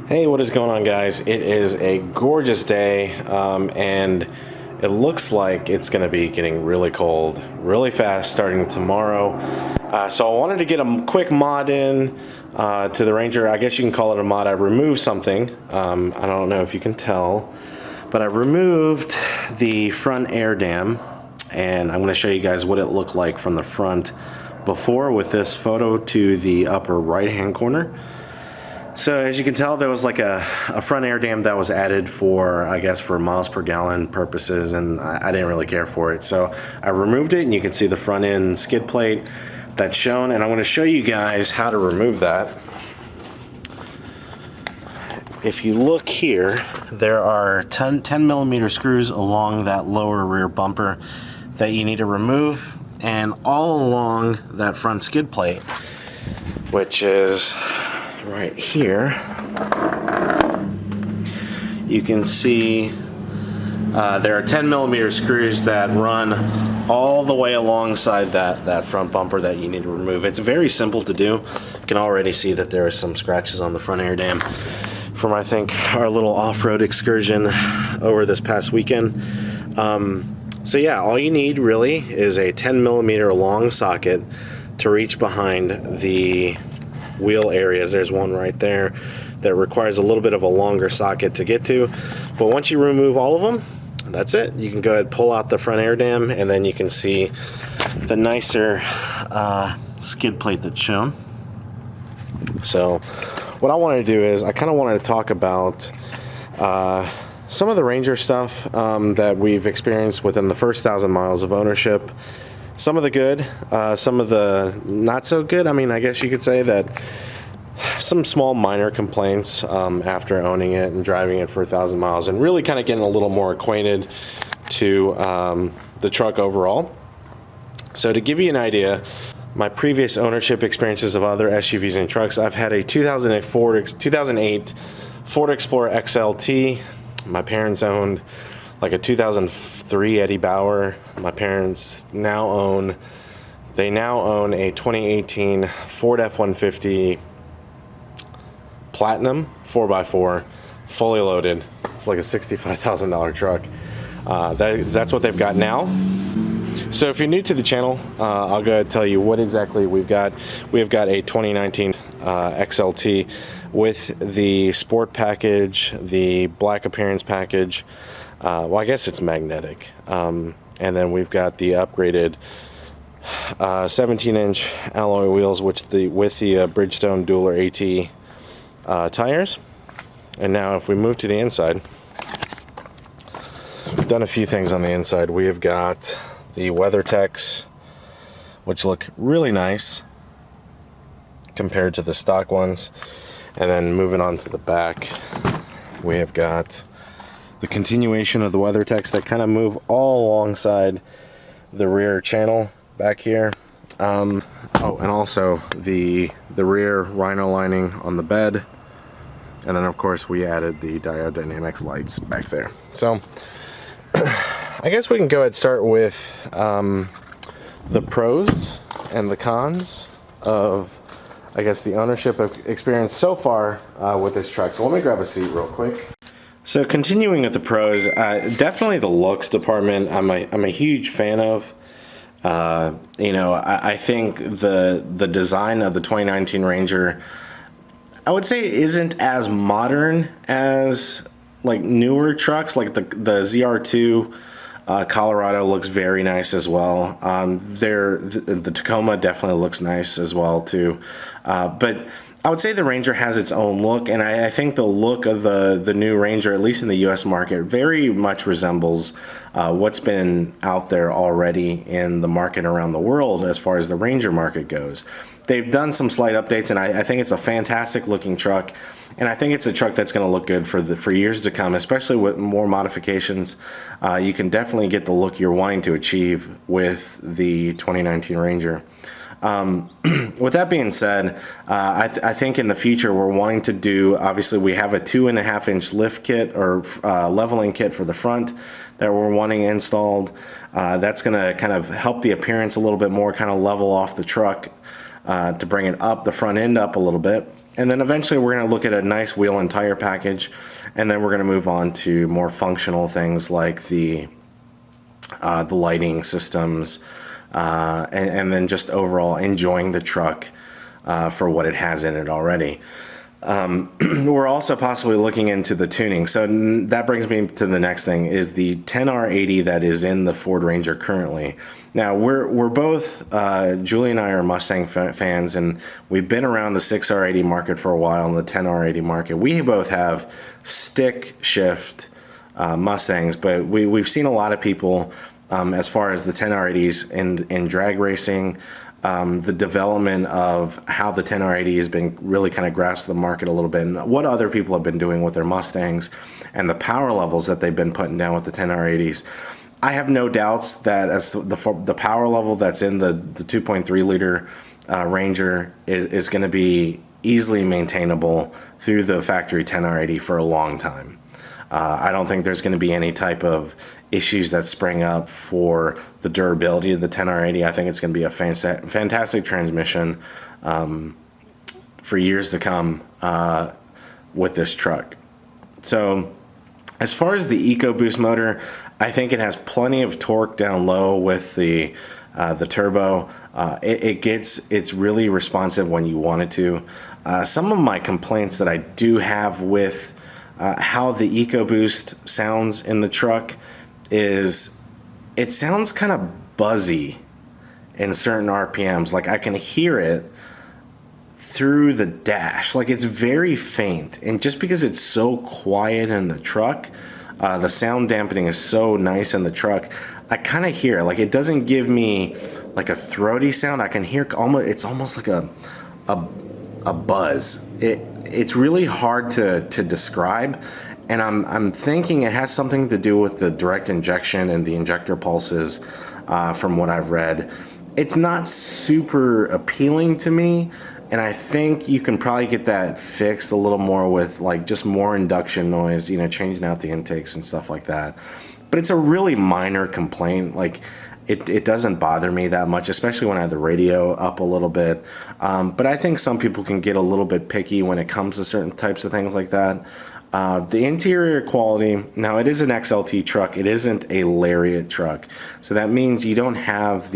Hey, what is going on, guys? It is a gorgeous day, and it looks like it's going to be getting really cold really fast starting tomorrow. So I wanted to get a quick mod in to the Ranger. I guess you can call it a mod. I removed something. I don't know if you can tell, but I removed the front air dam, and I'm going to show you guys what it looked like from the front before with this photo to the upper right-hand corner. So as you can tell, there was like a front air dam that was added for, I guess, for miles per gallon purposes, and I didn't really care for it. So I removed it, and you can see the front end skid plate that's shown, and I'm going to show you guys how to remove that. If you look here, there are 10 millimeter screws along that lower rear bumper that you need to remove, and all along that front skid plate, which is right here. You can see there are 10 millimeter screws that run all the way alongside that front bumper that you need to remove. It's very simple to do. You can already see that there are some scratches on the front air dam from, I think, our little off-road excursion over this past weekend. So yeah, all you need really is a 10 millimeter long socket to reach behind the wheel areas. There's one right there that requires a little bit of a longer socket to get to, but once you remove all of them, that's it. You can go ahead and pull out the front air dam, and then you can see the nicer skid plate that's shown. So what I wanted to do is I kind of wanted to talk about some of the Ranger stuff that we've experienced within the first 1,000 miles of ownership. Some of the good, some of the not so good. I mean, I guess you could say that some small minor complaints after owning it and driving it for 1,000 miles and really kind of getting a little more acquainted to the truck overall. So to give you an idea, my previous ownership experiences of other SUVs and trucks, I've had a 2008 Ford Explorer XLT. My parents owned like a 2003 Eddie Bauer. My parents now own a 2018 Ford F-150 Platinum 4x4, fully loaded. It's like a $65,000 truck. That's what they've got now. So if you're new to the channel, I'll go ahead and tell you what exactly we've got. We've got a 2019 XLT with the sport package, the black appearance package. Well, I guess it's magnetic. And then we've got the upgraded 17-inch alloy wheels with the Bridgestone Dueler AT tires. And now if we move to the inside, we've done a few things on the inside. We have got the WeatherTechs, which look really nice compared to the stock ones. And then moving on to the back, we have got the continuation of the WeatherTechs that kind of move all alongside the rear channel back here. Oh, and also the rear Rhino lining on the bed. And then of course we added the Diode Dynamics lights back there. So I guess we can go ahead and start with the pros and the cons of, I guess, the ownership experience so far with this truck. So let me grab a seat real quick. So continuing with the pros, definitely the looks department I'm a huge fan of. You know, I think the design of the 2019 Ranger, I would say, isn't as modern as like newer trucks. Like the ZR2 Colorado looks very nice as well. The Tacoma definitely looks nice as well too. But I would say the Ranger has its own look, and I think the look of the new Ranger, at least in the US market, very much resembles what's been out there already in the market around the world as far as the Ranger market goes. They've done some slight updates, and I think it's a fantastic looking truck, and I think it's a truck that's going to look good for years to come, especially with more modifications. You can definitely get the look you're wanting to achieve with the 2019 Ranger. With that being said, I think in the future we're wanting to do, obviously we have a 2.5-inch lift kit or leveling kit for the front that we're wanting installed. That's going to kind of help the appearance a little bit more, kind of level off the truck to bring it up, the front end up a little bit. And then eventually we're going to look at a nice wheel and tire package, and then we're going to move on to more functional things like the lighting systems, and then just overall enjoying the truck for what it has in it already. We're also possibly looking into the tuning. So that brings me to the next thing, is the 10R80 that is in the Ford Ranger currently. Now we're both, Julie and I are Mustang fans, and we've been around the 6R80 market for a while, and the 10R80 market. We both have stick shift Mustangs, but we've seen a lot of people, as far as the 10R80s in drag racing, the development of how the 10R80 has been really kind of grasped the market a little bit, and what other people have been doing with their Mustangs, and the power levels that they've been putting down with the 10R80s. I have no doubts that as the power level that's in the 2.3 liter Ranger is going to be easily maintainable through the factory 10R80 for a long time. I don't think there's going to be any type of issues that spring up for the durability of the 10R80. I think it's going to be a fantastic transmission for years to come with this truck. So as far as the Ecoboost motor, I think it has plenty of torque down low with the turbo. It's really responsive when you want it to. Some of my complaints that I do have with how the Ecoboost sounds in the truck is it sounds kind of buzzy in certain RPMs. Like I can hear it through the dash. Like it's very faint, and just because it's so quiet in the truck, the sound dampening is so nice in the truck, I kind of hear, like, it doesn't give me like a throaty sound. I can hear it's almost like a buzz. It's really hard to describe, and I'm thinking it has something to do with the direct injection and the injector pulses, from what I've read. It's not super appealing to me, and I think you can probably get that fixed a little more with like just more induction noise, changing out the intakes and stuff like that. But it's a really minor complaint. Like it doesn't bother me that much, especially when I have the radio up a little bit. But I think some people can get a little bit picky when it comes to certain types of things like that. The interior quality, now it is an XLT truck, it isn't a Lariat truck. So that means you don't have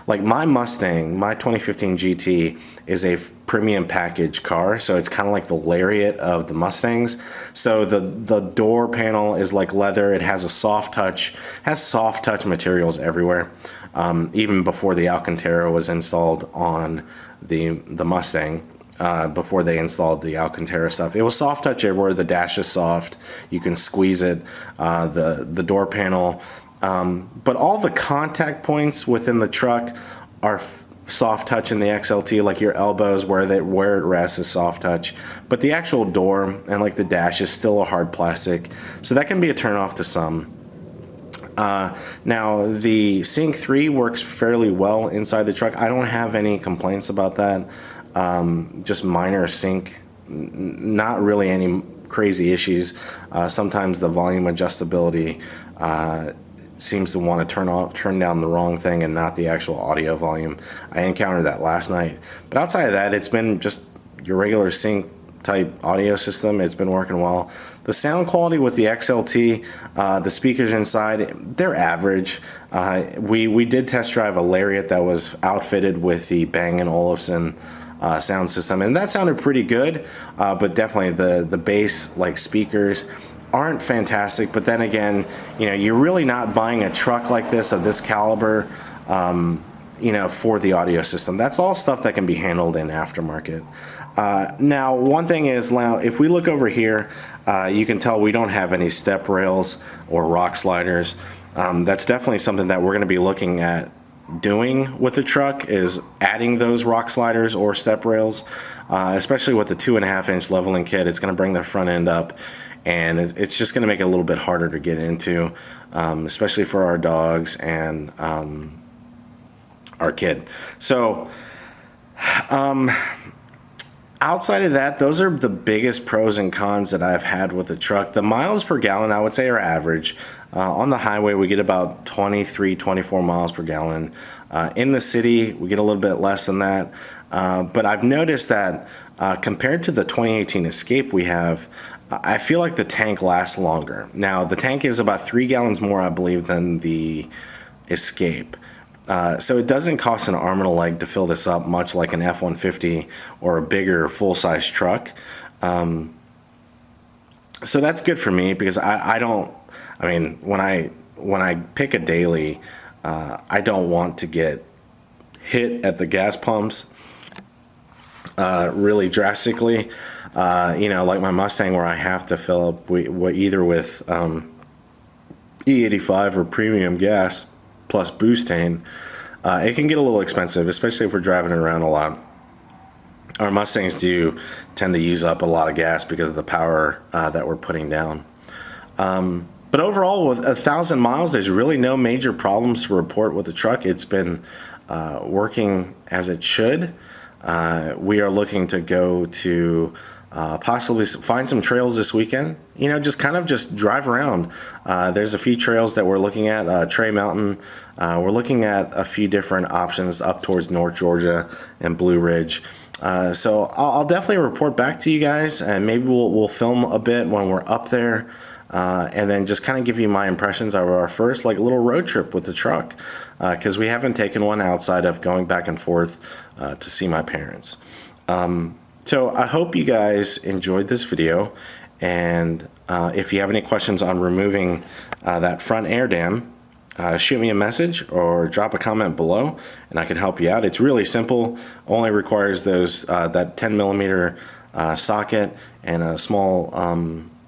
like my Mustang, my 2015 GT is a premium package car. So it's kind of like the Lariat of the Mustangs. So the door panel is like leather. It has a soft touch, materials everywhere. Even before the Alcantara was installed on the Mustang. Before they installed the Alcantara stuff, it was soft touch everywhere. The dash is soft, you can squeeze it, the door panel, but all the contact points within the truck are soft touch in the XLT, like your elbows where it rests is soft touch, but the actual door and like the dash is still a hard plastic, so that can be a turn off to some. Now the Sync 3 works fairly well inside the truck. I don't have any complaints about that. Just minor sync, not really any crazy issues. Sometimes the volume adjustability seems to want to turn down the wrong thing and not the actual audio volume. I encountered that last night. But outside of that, it's been just your regular sync type audio system. It's been working well. The sound quality with the XLT, the speakers inside, they're average. We did test drive a Lariat that was outfitted with the Bang & Olufsen sound system, and that sounded pretty good, but definitely the bass like speakers aren't fantastic. But then again, you're really not buying a truck like this of this caliber for the audio system. That's all stuff that can be handled in aftermarket. Now one thing is, now if we look over here, you can tell we don't have any step rails or rock sliders. That's definitely something that we're going to be looking at doing with the truck, is adding those rock sliders or step rails, especially with the 2.5-inch leveling kit. It's going to bring the front end up, and it's just going to make it a little bit harder to get into, especially for our dogs and our kid. So outside of that, those are the biggest pros and cons that I've had with the truck. The miles per gallon, I would say, are average. On the highway, we get about 23, 24 miles per gallon. In the city, we get a little bit less than that. But I've noticed that compared to the 2018 Escape we have, I feel like the tank lasts longer. Now, the tank is about 3 gallons more, I believe, than the Escape. So it doesn't cost an arm and a leg to fill this up, much like an F-150 or a bigger full-size truck. So that's good for me, because I mean, when I pick a daily, I don't want to get hit at the gas pumps really drastically. You know, like my Mustang, where I have to fill up either with E85 or premium gas plus butane. It can get a little expensive, especially if we're driving around a lot. Our Mustangs do tend to use up a lot of gas because of the power that we're putting down. But overall, with 1,000 miles, there's really no major problems to report with the truck. It's been working as it should. We are looking to go to possibly find some trails this weekend. You know, just drive around. There's a few trails that we're looking at. Trey Mountain. We're looking at a few different options up towards North Georgia and Blue Ridge. So I'll definitely report back to you guys, and maybe we'll film a bit when we're up there, and then just kind of give you my impressions of our first little road trip with the truck, because we haven't taken one outside of going back and forth to see my parents. So I hope you guys enjoyed this video, and if you have any questions on removing that front air dam, shoot me a message or drop a comment below, and I can help you out. It's really simple. Only requires that 10mm socket and a small,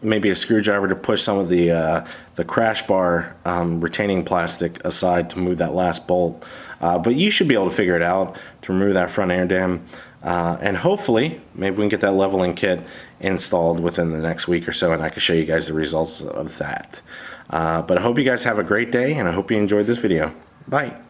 maybe a screwdriver to push some of the crash bar retaining plastic aside to move that last bolt. But you should be able to figure it out to remove that front air dam. And hopefully, maybe we can get that leveling kit installed within the next week or so, and I can show you guys the results of that. But I hope you guys have a great day, and I hope you enjoyed this video. Bye.